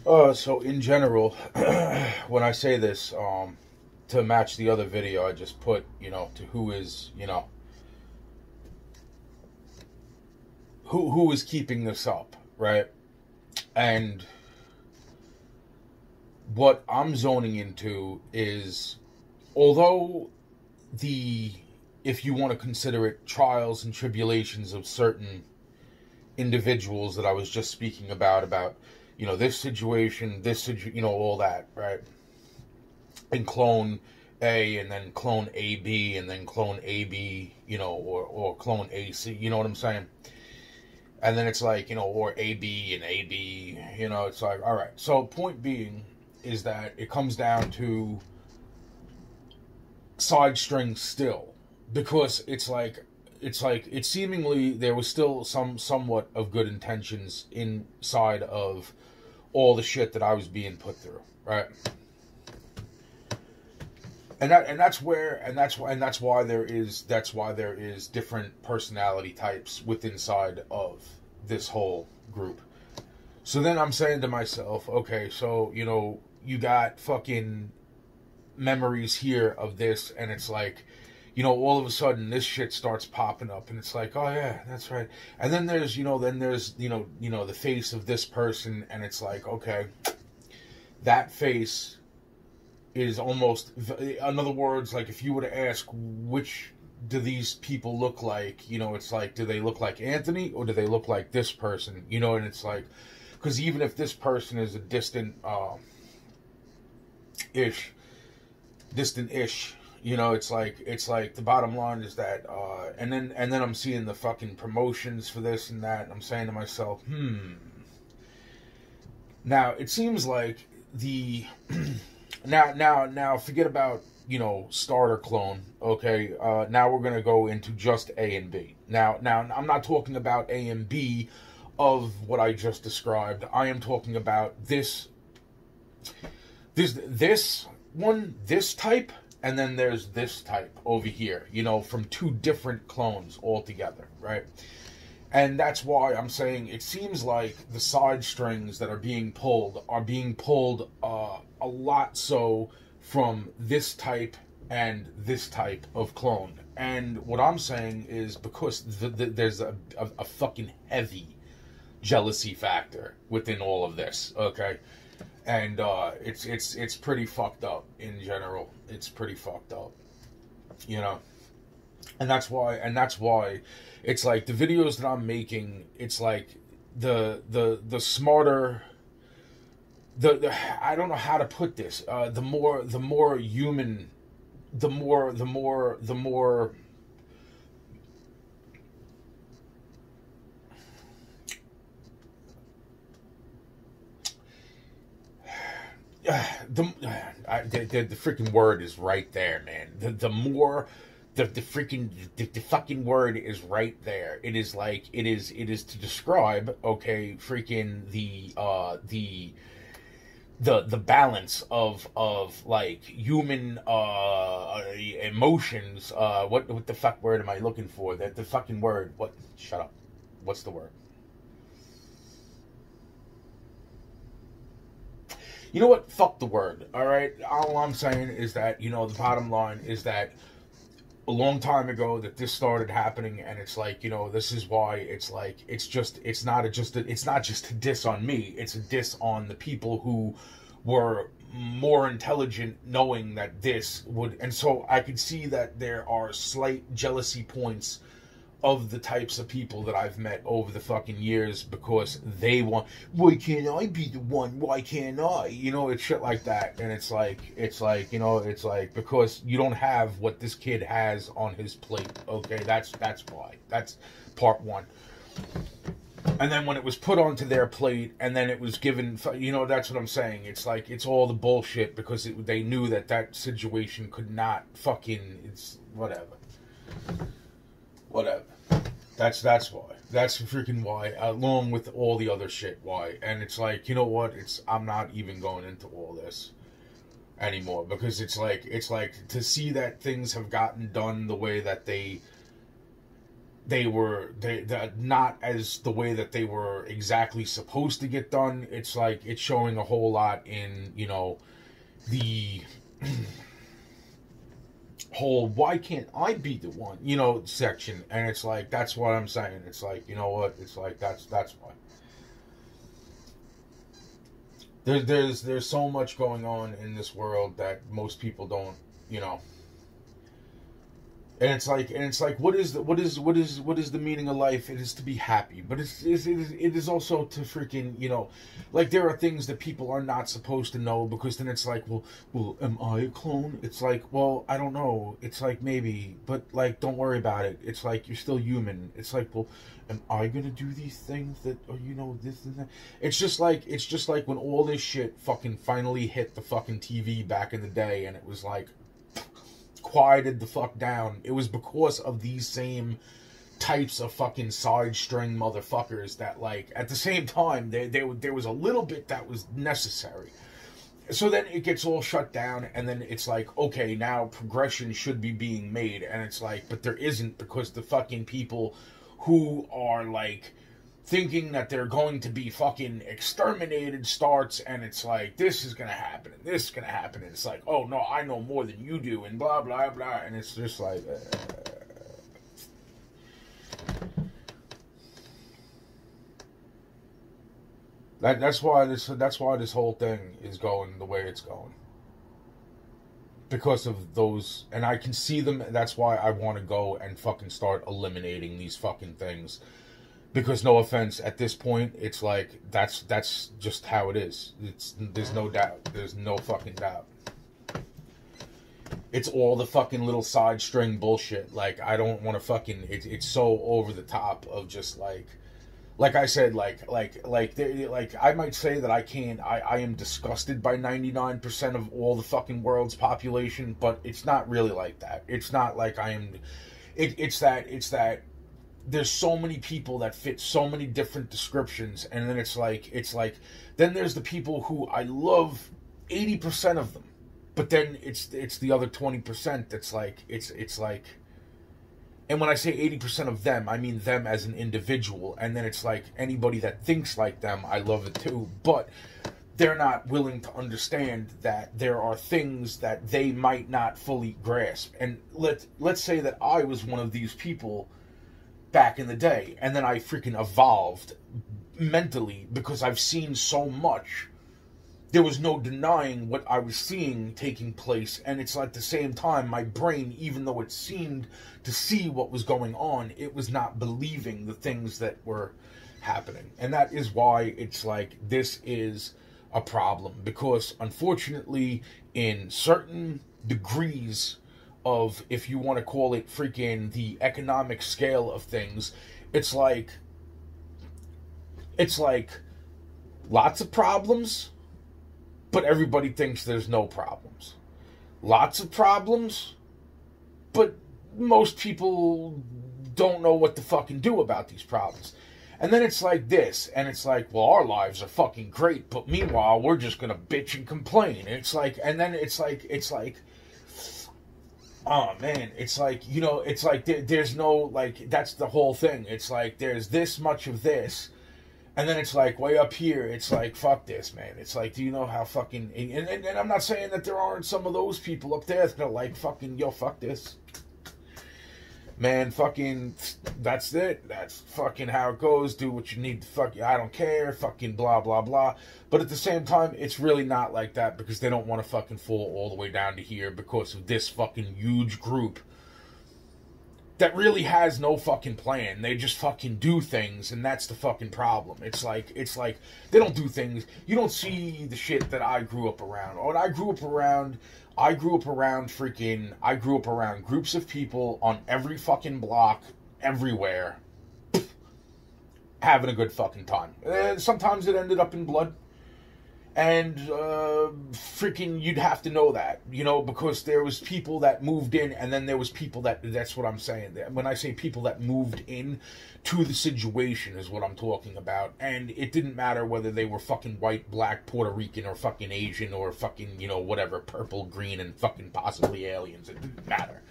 So in general, when I say this, to match the other video, I just put, to who is, who is keeping this up, right? And what I'm zoning into is, although the, if you want to consider it, trials and tribulations of certain individuals that I was just speaking about, this situation, all that, right? And clone A, and then clone AB, and then clone AB, or clone AC, you know what I'm saying? And then it's like, or AB and AB, it's like, all right. So point being is that it comes down to side strings still, because it's seemingly there was still somewhat of good intentions inside of all the shit that I was being put through, right? And that's why there is different personality types within inside of this whole group. So then I'm saying to myself, okay, so you got fucking memories here of this, and it's like, all of a sudden this shit starts popping up, and it's like, oh yeah, that's right. And then there's the face of this person, and it's like, okay, that face is almost, in other words, like if you were to ask which do these people look like, it's like, do they look like Anthony or do they look like this person, and it's like, because even if this person is a distant ish, it's like the bottom line is that, and then I'm seeing the fucking promotions for this and that, and I'm saying to myself, now it seems like the now forget about starter clone, okay? Now we're gonna go into just A and B. Now I'm not talking about A and B of what I just described. I am talking about this one, this type, and then there's this type over here, from two different clones altogether, right? And that's why I'm saying it seems like the side strings that are being pulled a lot so from this type and this type of clone. And what I'm saying is because there's a fucking heavy jealousy factor within all of this, okay? And it's pretty fucked up in general. It's pretty fucked up, and that's why it's like the videos that I'm making, it's like the smarter, the I don't know how to put this, the more human, the more the freaking word is right there, man. The more the fucking word is right there. It is like it is to describe, okay, freaking the balance of like human emotions. What the fuck word am I looking for? The fucking word. What? Shut up. What's the word? You know what? Fuck the word. All right. All I'm saying is that the bottom line is that a long time ago that this started happening, and it's like this is why it's like it's not just a diss on me. It's a diss on the people who were more intelligent, knowing that this would. And so I could see that there are slight jealousy points of the types of people that I've met over the fucking years, because they want, why can't I be the one? Why can't I? It's shit like that. And it's like, it's like, because you don't have what this kid has on his plate. Okay. That's why. That's part one. And then when it was put onto their plate, and then it was given, that's what I'm saying. It's like, it's all the bullshit, because they knew that situation could not fucking, it's whatever. That's why. That's freaking why, along with all the other shit, why. And it's like, you know what? I'm not even going into all this anymore, because it's like to see that things have gotten done the way that they they not as the way that they were exactly supposed to get done. It's like it's showing a whole lot in, you know, the whole why can't I be the one, you know, section. And it's like, that's what I'm saying. It's like, you know what, it's like that's why. There's so much going on in this world that most people don't, you know. And it's like, what is the meaning of life? It is to be happy, but it is also to freaking, you know, like there are things that people are not supposed to know, because then it's like, well, am I a clone? It's like, well, I don't know. It's like, maybe, but like, don't worry about it. It's like, you're still human. It's like, well, am I gonna do these things that, or, you know, this and that? It's just like when all this shit fucking finally hit the fucking TV back in the day, and it was like, quieted the fuck down. It was because of these same types of fucking side string motherfuckers that, like, at the same time, there was a little bit that was necessary. So then it gets all shut down, and then it's like, okay, now progression should be being made, and it's like, but there isn't, because the fucking people who are, like, thinking that they're going to be fucking exterminated starts, and it's like, this is gonna happen, and this is gonna happen, and it's like, oh no, I know more than you do, and blah blah blah, and it's just like, that's why this whole thing is going the way it's going, because of those, and I can see them. That's why I want to go and fucking start eliminating these fucking things. Because, no offense, at this point, it's like, that's just how it is. There's no doubt. There's no fucking doubt. It's all the fucking little side string bullshit. Like, I don't want to fucking, it's so over the top of just like I said, like I might say that I am disgusted by 99% of all the fucking world's population, but it's not really like that. It's not like I am, it's that, there's so many people that fit so many different descriptions, and then it's like, then there's the people who I love 80% of them, but then it's the other 20% that's like, it's like, and when I say 80% of them, I mean them as an individual, and then it's like, anybody that thinks like them, I love it too, but they're not willing to understand that there are things that they might not fully grasp. And let's say that I was one of these people back in the day, and then I freaking evolved mentally because I've seen so much. There was no denying what I was seeing taking place, and it's like, at the same time, my brain, even though it seemed to see what was going on, it was not believing the things that were happening. And that is why it's like, this is a problem, because unfortunately, in certain degrees of, if you want to call it freaking the economic scale of things, it's like lots of problems, but everybody thinks there's no problems. Lots of problems, but most people don't know what to fucking do about these problems. And then it's like this, and it's like, well, our lives are fucking great, but meanwhile, we're just gonna bitch and complain. And it's like, and then it's like, oh man, it's like, you know, it's like there's no, like, that's the whole thing. It's like, there's this much of this, and then it's like, way up here, it's like, fuck this, man. It's like, do you know how fucking, and I'm not saying that there aren't some of those people up there that are like, fucking, yo, fuck this. Man, fucking, that's it. That's fucking how it goes. Do what you need to fuck. I don't care. Fucking blah, blah, blah. But at the same time, it's really not like that, because they don't want to fucking fall all the way down to here because of this fucking huge group that really has no fucking plan. They just fucking do things, and that's the fucking problem. It's like they don't do things. You don't see the shit that I grew up around. Or I grew up around groups of people on every fucking block, everywhere, having a good fucking time. And sometimes it ended up in blood. And freaking, you'd have to know that, you know, because there was people that moved in, and then there was people that's what I'm saying. When I say people that moved in to the situation is what I'm talking about. And it didn't matter whether they were fucking white, black, Puerto Rican, or fucking Asian, or fucking, you know, whatever, purple, green, and fucking possibly aliens. It didn't matter.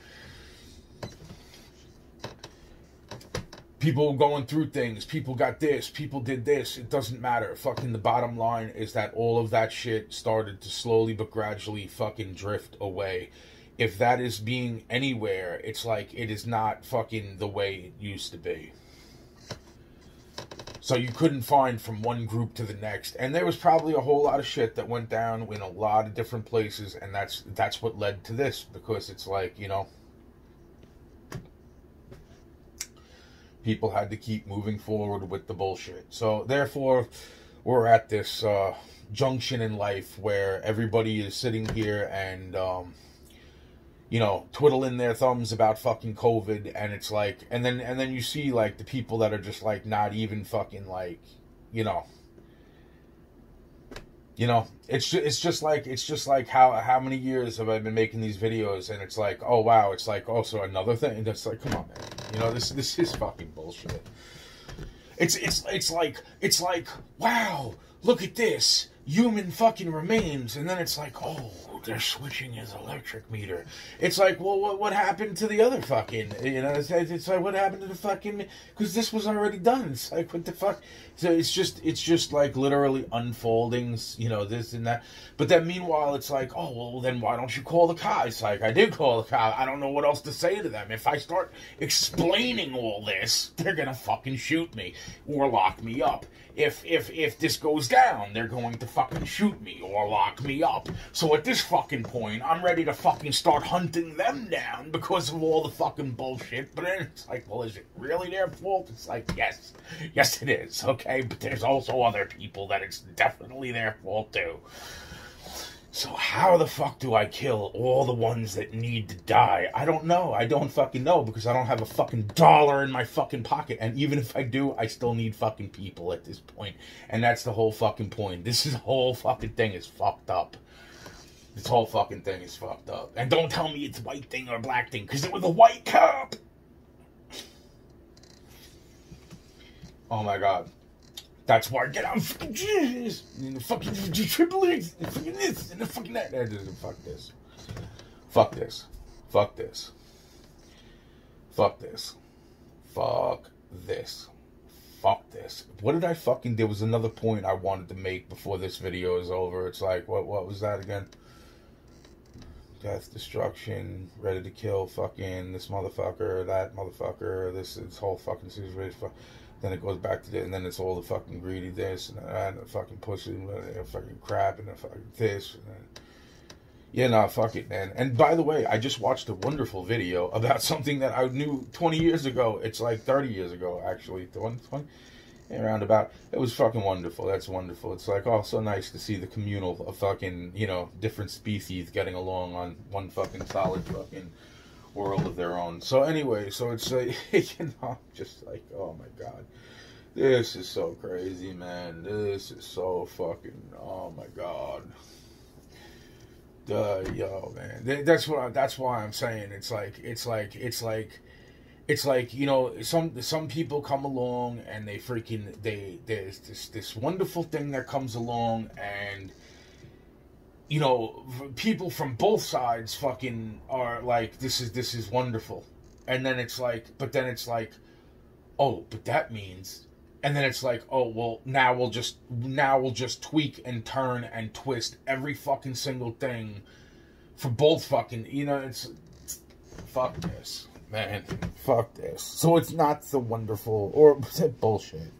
people going through things, people got this, people did this, it doesn't matter. Fucking the bottom line is that all of that shit started to slowly but gradually fucking drift away. If that is being anywhere, it's like it is not fucking the way it used to be. So you couldn't find from one group to the next. And there was probably a whole lot of shit that went down in a lot of different places, and that's what led to this, because it's like, you know, people had to keep moving forward with the bullshit. So therefore, we're at this junction in life where everybody is sitting here and you know, twiddling their thumbs about fucking COVID, and it's like, and then you see like the people that are just like not even fucking like, you know, it's just like how many years have I been making these videos, and it's like, oh wow, it's like also another thing, and it's like, come on, man, you know, this is fucking bullshit. It's like wow, look at this human fucking remains, and then it's like, oh, they're switching his electric meter. It's like, well, what happened to the other fucking, you know, it's like, what happened to the fucking, because this was already done. It's like, what the fuck? So it's just like literally unfolding, you know, this and that. But then meanwhile, it's like, oh, well, then why don't you call the cops? It's like, I did call the cops. I don't know what else to say to them. If I start explaining all this, they're gonna fucking shoot me or lock me up. If this goes down, they're going to fucking shoot me or lock me up. So at this fucking point, I'm ready to fucking start hunting them down because of all the fucking bullshit. But then it's like, well, is it really their fault? It's like, yes it is, okay? But there's also other people that it's definitely their fault too. So how the fuck do I kill all the ones that need to die? I don't know. I don't fucking know, because I don't have a fucking dollar in my fucking pocket. And even if I do, I still need fucking people at this point. And that's the whole fucking point. This whole fucking thing is fucked up. This whole fucking thing is fucked up. And don't tell me it's white thing or black thing, because it was a white cop. Oh my god. That's why I get out fucking Jesus and the fucking triple X and fucking this and the fucking that. Fuck this. Fuck this. Fuck this. Fuck this. Fuck this. Fuck this. What did I fucking... There was another point I wanted to make before this video is over. It's like, what was that again? Death, destruction, ready to kill fucking this motherfucker, that motherfucker, this whole fucking situation. Then it goes back to this, and then it's all the fucking greedy this, and the fucking pussy, and the fucking crap, and the fucking this. And then, yeah, nah, fuck it, man. And by the way, I just watched a wonderful video about something that I knew 20 years ago. It's like 30 years ago, actually. 20, around about. It was fucking wonderful. That's wonderful. It's like, oh, so nice to see the communal of fucking, you know, different species getting along on one fucking solid fucking world of their own. So anyway, so it's you know, just like, oh my god, this is so crazy, man. This is so fucking, oh my god. Yo, man, that's why I'm saying it's like, you know, some people come along and they freaking, there's this wonderful thing that comes along, and you know, people from both sides fucking are like, this is wonderful. And then it's like, but then it's like, oh, but that means, and then it's like, oh, well, now we'll just tweak and turn and twist every fucking single thing for both fucking, you know, it's fuck this, man. Fuck this. So it's not so wonderful, or bullshit.